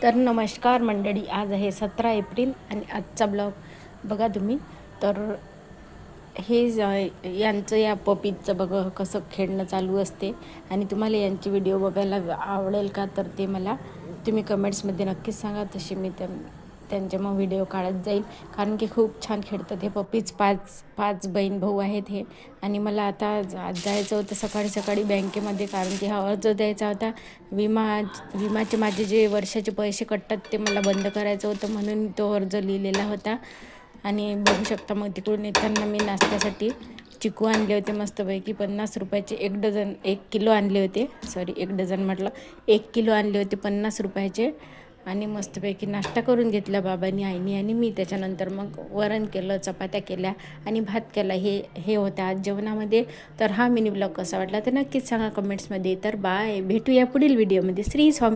तर नमस्कार मंडळी, आज आहे 17 एप्रिल आणि आजचा ब्लॉग बघा तुम्ही. तर यांचं या पपीचं बघा कसं खेळणं चालू असते आणि तुम्हाला यांची व्हिडिओ बघायला आवडेल का, तर ते मला तुम्ही कमेंट्समध्ये नक्कीच सांगा. तशी मी त्यांचे मग व्हिडिओ काढत जाईल, कारण की खूप छान खेळतात हे पपीज. पाच पाच बहीण भाऊ आहेत हे. आणि मला आता जायचं होतं सकाळी सकाळी बँकेमध्ये, कारण की हा अर्ज द्यायचा होता. विमाचे माझे जे वर्षाचे पैसे कटतात ते मला बंद करायचं होतं, म्हणून तो अर्ज लिहिलेला होता. आणि बघू शकता, मग तिकडून येताना मी नाश्त्यासाठी चिकू आणले होते मस्तपैकी 50 रुपयाचे 1 किलो आणले होते. सॉरी, 1 डझन म्हटलं, 1 किलो आणले होते 50 रुपयाचे. आणि मस्तपैकी नाश्ता करून घेतला बाबांनी, आईनी आणि मी. त्याच्यानंतर मग वरण केलं, चपात्या केल्या आणि भात केला. हे होतं आज जेवणामध्ये. तर हा मिनी ब्लॉग कसा वाटला तर नक्कीच सांगा कमेंट्समध्ये. तर बाय, भेटूया पुढील व्हिडिओमध्ये. श्री स्वामी.